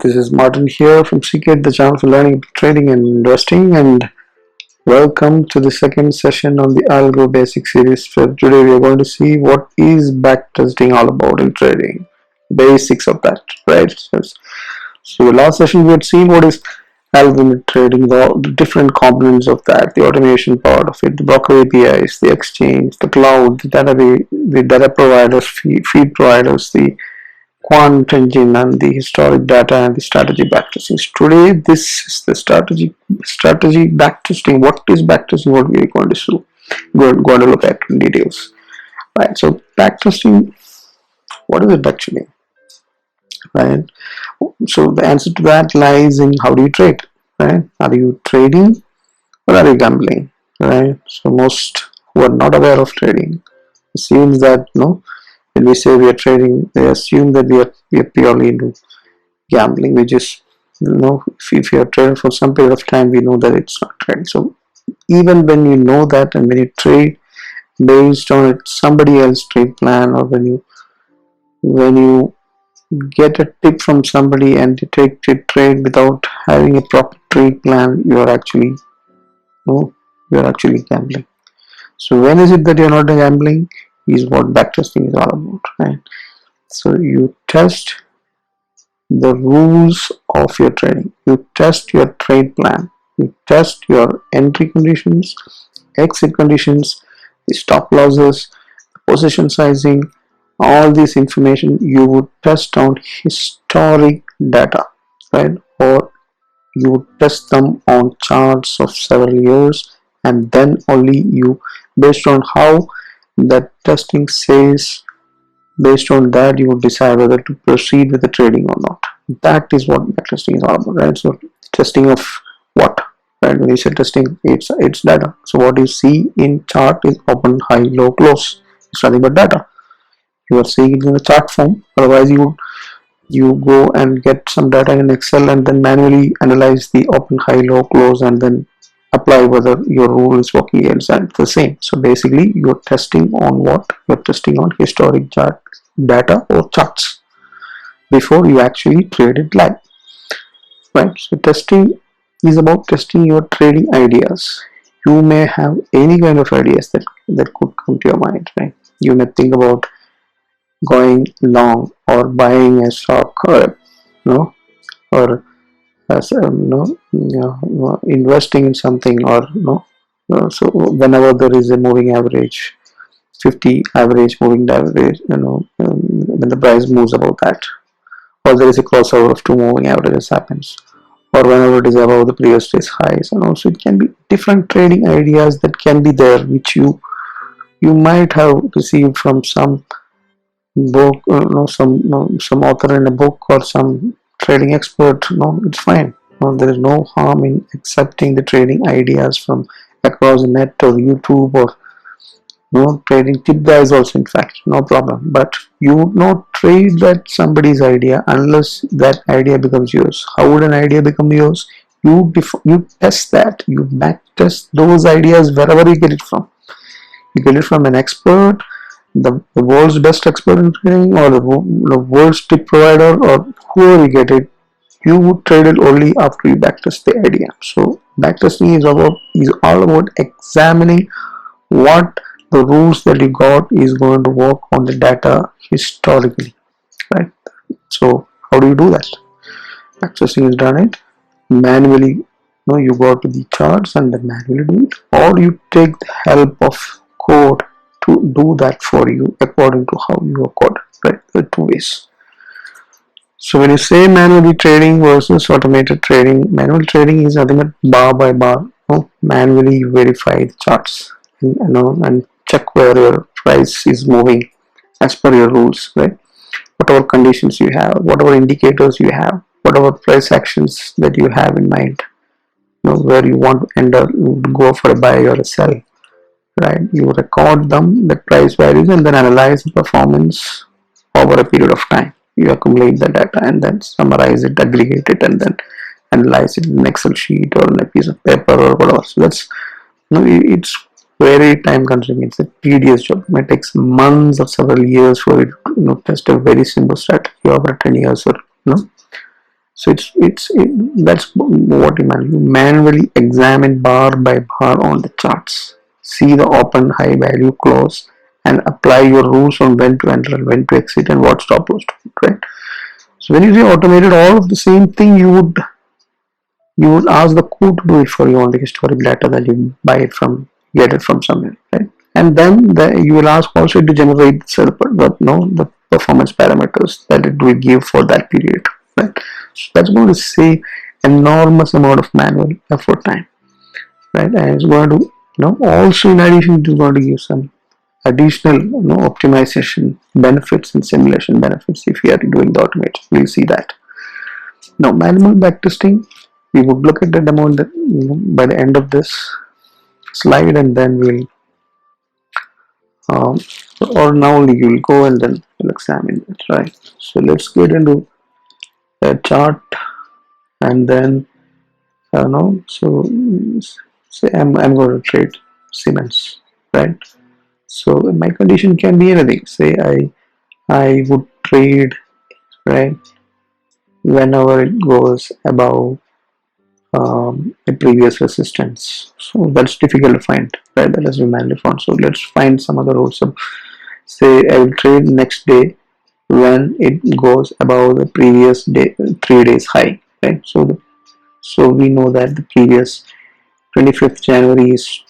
this is Martin here from seekedge, the channel for learning about trading and investing, and welcome to the second session on the Algo Basic series. So today we are going to see what is backtesting all about in trading, basics of that, right? So the last session we had seen what is algorithmic trading, the different components of that, the automation part of it, the broker APIs, the exchange, the cloud, the data providers, feed providers, the quant engine, and the historic data and the strategy backtesting. Today this is the strategy backtesting. What is backtesting? What we are going to do? Going to look at in details. Right. So backtesting, what is it actually? Right. So the answer to that lies in how do you trade? Right. Are you trading or are you gambling? Right. So most who are not aware of trading assumes that when we say we are trading, they assume that we are purely into gambling, which is, if you are trading for some period of time, we know that it's not trading. So even when you know that, and when you trade based on somebody else's trade plan, or when you get a tip from somebody and you take the trade without having a proper trade plan, you are actually gambling. So when is it that you're not gambling? Is what backtesting is all about, right? So you test the rules of your trading, you test your trade plan, you test your entry conditions, exit conditions, the stop losses, position sizing, all this information you would test on historic data, right? Or you would test them on charts of several years, and then only you, based on how that testing says, based on that you would decide whether to proceed with the trading or not. That is what backtesting is all about, right? So testing of what, right? When you say testing, it's data. So what you see in chart is open, high, low, close. It's nothing but data. You are seeing it in the chart form. Otherwise you go and get some data in Excel and then manually analyze the open, high, low, close, and then apply whether your rule is working inside the same. So basically you're testing on what? You're testing on historic chart data or charts before you actually trade it live, right? So testing is about testing your trading ideas. You may have any kind of ideas that could come to your mind, right? You may think about going long or buying a stock, or investing in something, or so whenever there is a moving average, 50 average, moving average, when the price moves above that, or there is a crossover of two moving averages happens, or whenever it is above the previous day's highs, and also it can be different trading ideas that can be there, which you might have received from some book, some author in a book, or some trading expert. It's fine. There is no harm in accepting the trading ideas from across the net or YouTube, or trading tip guys also, in fact, no problem. But you would not trade that somebody's idea unless that idea becomes yours. How would an idea become yours? You test that, you back test those ideas wherever you get it from. You get it from an expert, the world's best expert in trading, or the world's tip provider, or whoever you get it, you would trade it only after you backtest the idea. So backtesting is all about examining what the rules that you got is going to work on the data historically, right? So how do you do that? Backtesting is done it manually. You go to the charts and then manually do it, or you take the help of code to do that for you according to how you are coded, right? There are two ways. So when you say manually trading versus automated trading, manual trading is nothing but bar by bar. Manually you verify the charts and check where your price is moving as per your rules, right? Whatever conditions you have, whatever indicators you have, whatever price actions that you have in mind, where you want to go for a buy or a sell, right? You record them, the price values, and then analyze the performance over a period of time. You accumulate the data and then summarize it, aggregate it, and then analyze it in an Excel sheet or in a piece of paper or whatever. So that's it's very time consuming. It's a tedious job. It takes months or several years for it to test a very simple strategy over 10 years or So that's what you manually examine bar by bar on the charts. See the open, high value, close, and apply your rules on when to enter, when to exit, and what stop loss to put. Right. So when you say automated, all of the same thing you would ask the code to do it for you on the historic data that you buy it from, get it from somewhere, right? And then you will ask also to generate the performance parameters that it will give for that period, right? So that's going to save enormous amount of manual effort time, right? And it's going to, also in addition, it is going to give some additional, optimization benefits and simulation benefits if you are doing the automation. We'll see that. Now, manual backtesting, we would look at the demo by the end of this slide, and then we'll, um, or now you'll go and then we'll examine it, right? So let's get into a chart, and then, so say I'm going to trade Siemens, right? So my condition can be anything. Say I would trade, right, whenever it goes above a previous resistance. So that's difficult to find, right? That has been manually found. So let's find some other rules. So say I will trade next day when it goes above the previous day 3 days high, right? So we know that the previous 25th January is,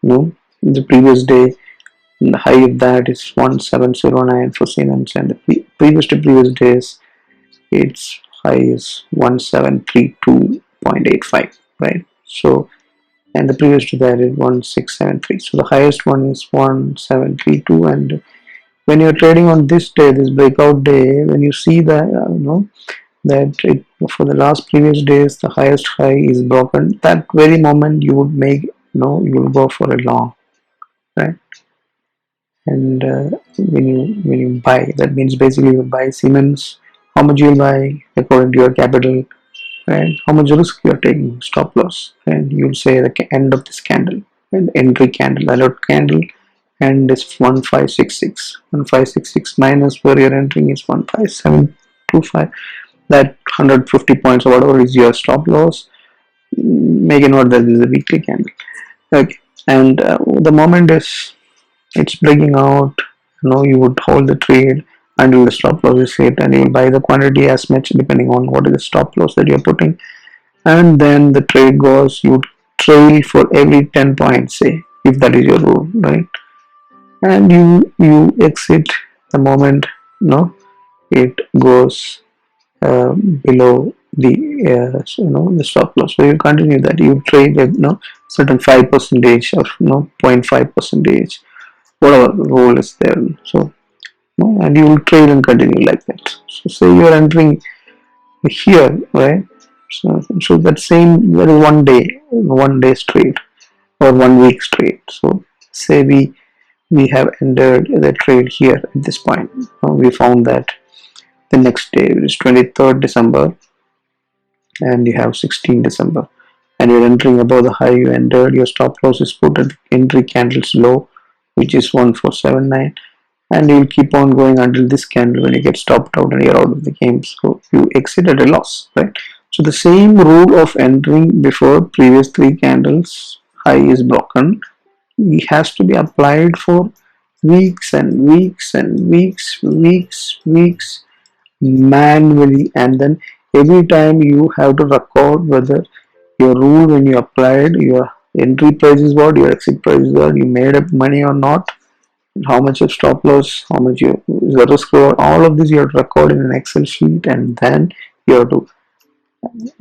the previous day, and the high of that is 1709 for Siemens, and the previous to previous days its high is 1732.85, right? So, and the previous to that is 1673. So the highest one is 1732, and when you're trading on this day, this breakout day, when you see that, that it, for the last previous days the highest high is broken, that very moment you would make, you will go for a long, right? And when you buy, that means basically you buy Siemens. How much you'll buy according to your capital, and how much risk you're taking, stop loss, and you'll say the end of this candle, and entry candle, alert candle, and is 1566. 1566 minus where you're entering is 15725. That 150 points or whatever is your stop loss. Make a note that this is a weekly candle. Okay, and the moment it's breaking out, you would hold the trade until the stop loss is hit, and you'll buy the quantity as much depending on what is the stop loss that you're putting, and then the trade goes, you trail for every 10 points, say, if that is your rule, right? And you exit the moment it goes below the stop loss. So you continue that, you trade at certain 5 percentage or 0.5 percentage, whatever rule is there. So and you will trade and continue like that. So say you are entering here, right? So that same, there is one day trade or 1 week trade. So say we have entered the trade here at this point. We found that the next day is 23rd December, and you have 16th December, and you're entering above the high you entered. Your stop loss is put at entry candles low, which is 1479, and you'll keep on going until this candle when you get stopped out and you're out of the game. So you exit at a loss, right? So the same rule of entering before previous 3 candles high is broken, it has to be applied for weeks and weeks and weeks manually, and then every time you have to record whether your rule when you applied, your entry price is what, your exit price is what, you made up money or not, how much of stop loss, how much is the risk reward, all of this you have to record in an Excel sheet, and then you have to,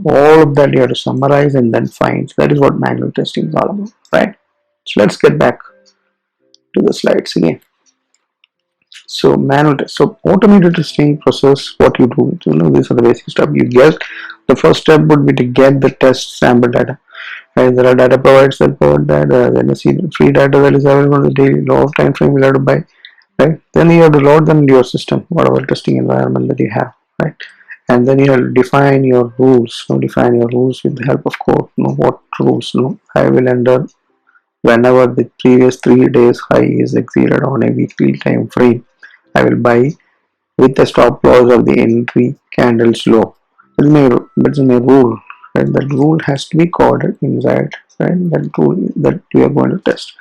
all of that you have to summarize and then find. So that is what manual testing is all about, right? So let's get back to the slides again. So manual test. So automated testing process, what you do, these are the basic stuff. You get, the first step would be to get the test sample data. Right? There are data providers that provide that. Then you see the free data that is available on the daily low time frame you have to buy. Right? Then you have to load them into your system, whatever testing environment that you have. Right? And then you have to define your rules. Define your rules with the help of code. What rules? I will enter whenever the previous 3 days high is exceeded on a weekly time frame. I will buy with the stop loss of the entry candles low. That's my rule, right? That rule has to be coded inside, right? That rule that we are going to test.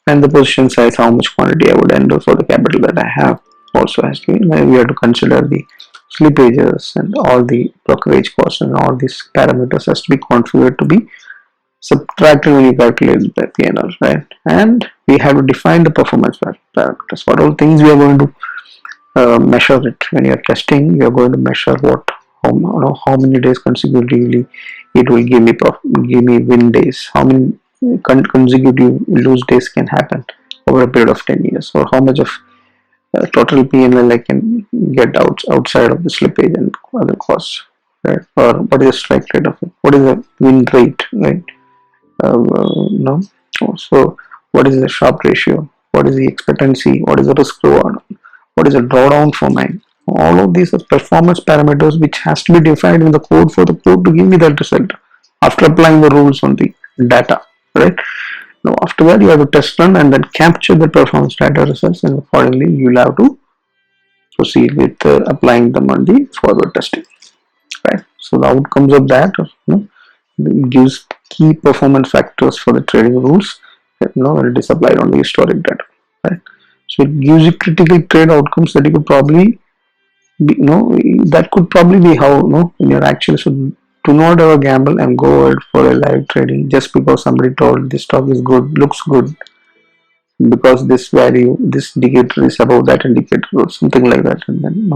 And the position size, how much quantity I would enter for the capital that I have, also has to be. We have to consider the slippages and all the brokerage costs, and all these parameters has to be configured to be subtracted when you calculate the P&L, right? And we have to define the performance parameters. What all things we are going to measure it. When you are testing, you are going to measure what, how many days consecutively it will give me win days, how many consecutive lose days can happen over a period of 10 years, or how much of total P&L I can get outside of the slippage and other costs, right? Or what is the strike rate of it, what is the win rate, right? No. So what is the Sharpe ratio, what is the expectancy, what is the risk reward, what is a drawdown for mine. All of these are performance parameters which has to be defined in the code for the code to give me that result after applying the rules on the data, right? Now after that you have to test run and then capture the performance data results, and accordingly you will have to proceed with applying them on the forward testing, right? So the outcomes of that, gives key performance factors for the trading rules, when it is applied on the historic data, right? So it gives you critical trade outcomes that you could probably be, that could probably be how, in your actual. So do not ever gamble and go out for a live trading just because somebody told this stock is good, looks good, because this value, this indicator is above that indicator or something like that, and then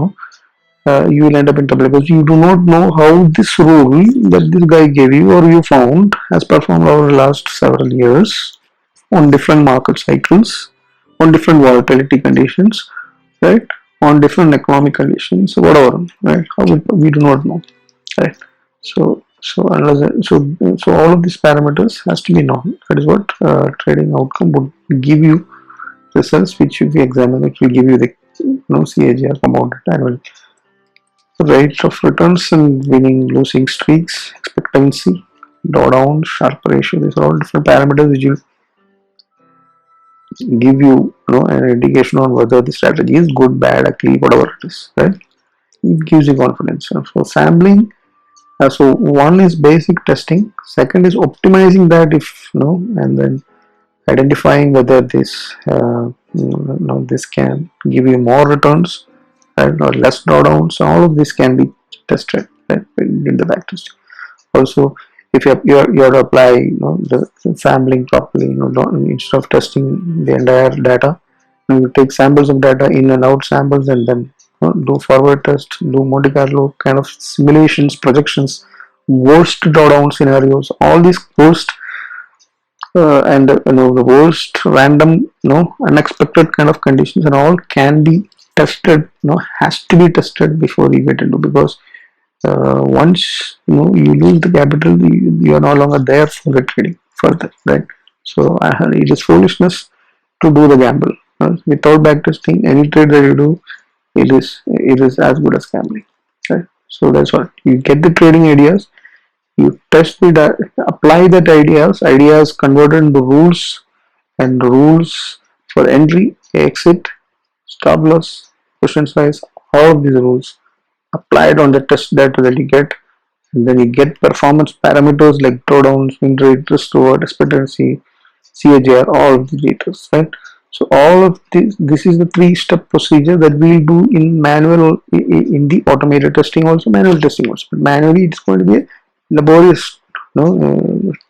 you will end up in trouble because you do not know how this rule that this guy gave you or you found has performed over the last several years on different market cycles, on different volatility conditions, right? On different economic conditions, whatever, right? How we do not know, right? So all of these parameters has to be known. That is what trading outcome would give you results, which if you examine, it will give you the CAGR, compounded annual rate of returns, and winning losing streaks, expectancy, drawdown, Sharpe ratio. These are all different parameters which will give you, an indication on whether the strategy is good, bad, ugly, whatever it is, right? It gives you confidence. So sampling. So one is basic testing. Second is optimizing that, if and then identifying whether this can give you more returns, right, or less drawdowns. So all of this can be tested, right, in the backtesting. Also, if you're to apply the sampling properly, instead of testing the entire data, you take samples of data, in and out samples, and then do forward test, do Monte Carlo kind of simulations, projections, worst drawdown scenarios, all these worst and the worst random, unexpected kind of conditions, and all can be tested, has to be tested before you get into, because once you lose the capital, you are no longer there for the trading further, right? So it is foolishness to do the gamble. Without backtesting, any trade that you do, it is as good as gambling, right? So that's what you get, the trading ideas, you test the apply that ideas converted into rules, and rules for entry, exit, stop loss, position size, all of these rules applied on the test data that you get, and then you get performance parameters like drawdowns, win rate, risk reward, expectancy, CAGR, all of the data, right? So all of this is the three-step procedure that we'll do in manual, in the automated testing also, manual testing also. But manually, it's going to be a laborious,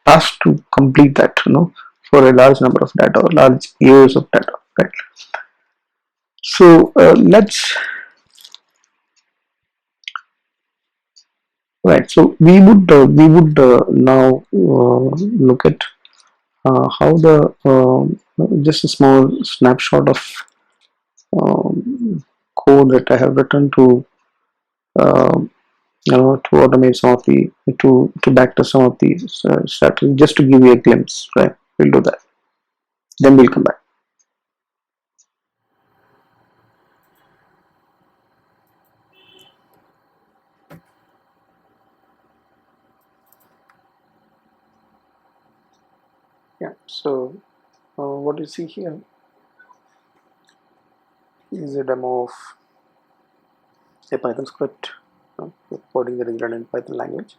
task to complete that, for a large number of data or large years of data, right? So let's right. So we would now look at how the just a small snapshot of code that I have written to uh, to automate some of the to backtest some of these strategies, just to give you a glimpse, right? We'll do that, then we'll come back. Yeah. So what you see here is a demo of a Python script coding that is written in Python language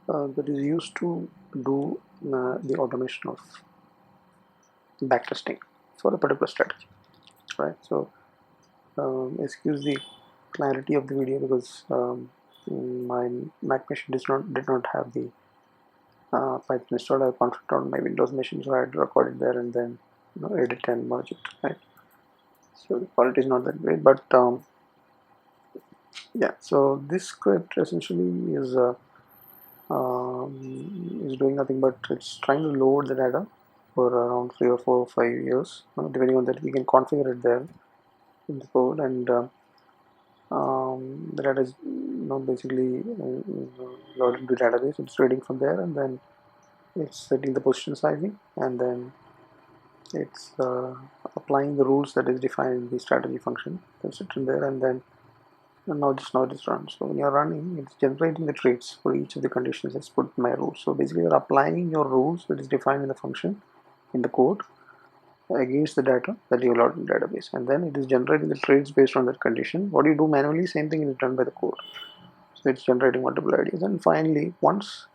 that is used to do the automation of backtesting for a particular strategy, right? So excuse the clarity of the video because my Mac machine did not have the Python installed. I configured on my Windows machine, so I had to record it there and then edit and merge it, right? So the quality is not that great, but yeah. So this script essentially is doing nothing but it's trying to load the data for around 3 or 4 or 5 years, depending on that. We can configure it there in the code, and the data is basically loaded into the database. It's reading from there, and then it's setting the position sizing, and then it's applying the rules that is defined in the strategy function. That's it in there, and then now it runs. So when you're running, it's generating the trades for each of the conditions. It's put my rules. So basically, you're applying your rules that is defined in the function in the code against the data that you load in the database, and then it is generating the trades based on that condition. What you do manually, same thing is done by the code. So it's generating multiple ideas, and finally, once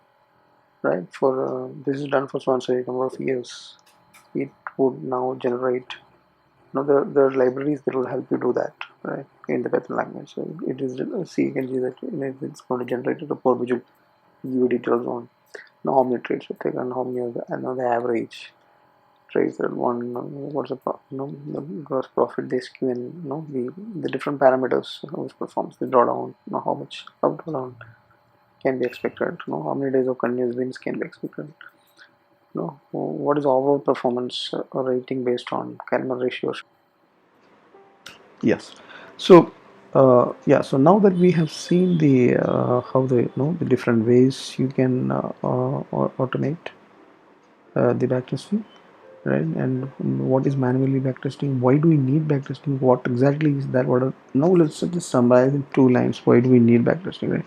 for this is done for so and so number of years, it would now generate. There are libraries that will help you do that, right, in the Python language. So it is seekedge that it's going to generate a report which will give you details on how many trades you take and how many of the average trades that one, what's the gross profit, the SQ, and the different parameters which performs the drawdown, how much of drawdown can be expected, how many days of continuous wins can be expected, what is overall performance rating based on calendar ratios. Yes. So yeah. So now that we have seen the how the different ways you can automate the backtesting, right? And what is manually backtesting? Why do we need backtesting? What exactly is that? Now let's just summarize in 2 lines. Why do we need backtesting, right?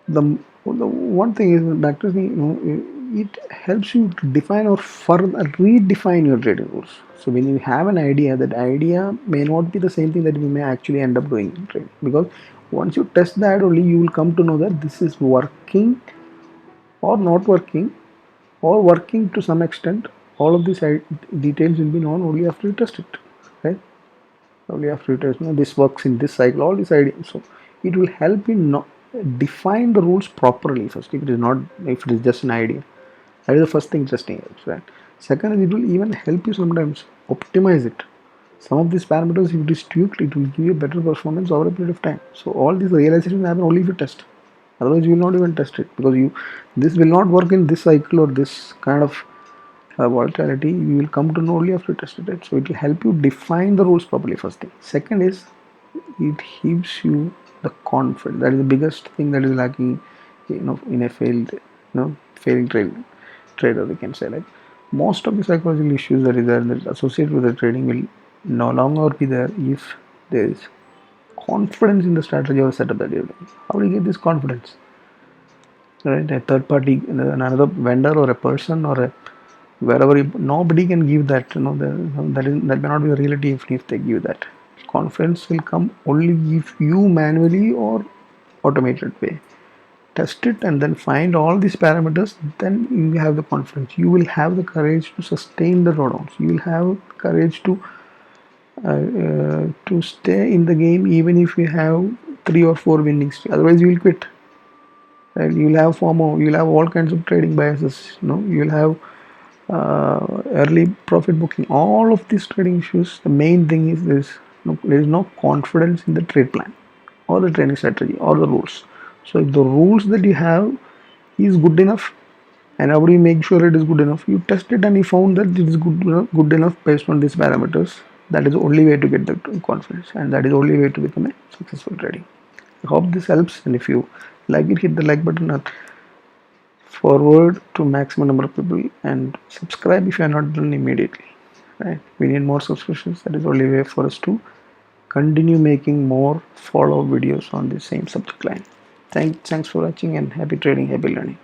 The one thing is backtesting, it helps you to define or further redefine your trading rules. So when you have an idea, that idea may not be the same thing that you may actually end up doing in trading, because once you test that, only you will come to know that this is working or not working, or working to some extent. All of these details will be known only after you test it, right? Only after you test, this works in this cycle, all these ideas. So it will help you define the rules properly first. If it is just an idea, that is the first thing testing helps, right? Second is, it will even help you sometimes optimize it. Some of these parameters, if it is tweaked, it will give you better performance over a period of time. So all these realizations happen only if you test. Otherwise, you will not even test it, because this will not work in this cycle or this kind of volatility. You will come to know only after you tested it. So it will help you define the rules properly. First thing. Second is, it gives you the confidence. That is the biggest thing that is lacking, in a failing trader. We can say, like, most of the psychological issues that is associated with the trading will no longer be there if there is confidence in the strategy or setup that you're doing. How do you get this confidence? Right, a third party, another vendor or a person or a wherever nobody can give that. That may not be a reality if they give that. Confidence will come only if you manually or automated way test it and then find all these parameters. Then you have the confidence. You will have the courage to sustain the drawdowns. You will have courage to stay in the game even if you have 3 or 4 winning streaks. Otherwise, you will quit. Right? You'll have FOMO. You'll have all kinds of trading biases. You'll have early profit booking. All of these trading issues. The main thing is this: there is no confidence in the trade plan, or the trading strategy, or the rules. So if the rules that you have is good enough, and how do you make sure it is good enough? You test it and you found that it is good enough based on these parameters. That is the only way to get the confidence, and that is the only way to become a successful trading. I hope this helps, and if you like it, hit the like button, forward to maximum number of people, and subscribe if you are not done immediately. Right? We need more subscriptions. That is the only way for us to continue making more follow-up videos on the same subject line. Thanks for watching, and happy trading, happy learning.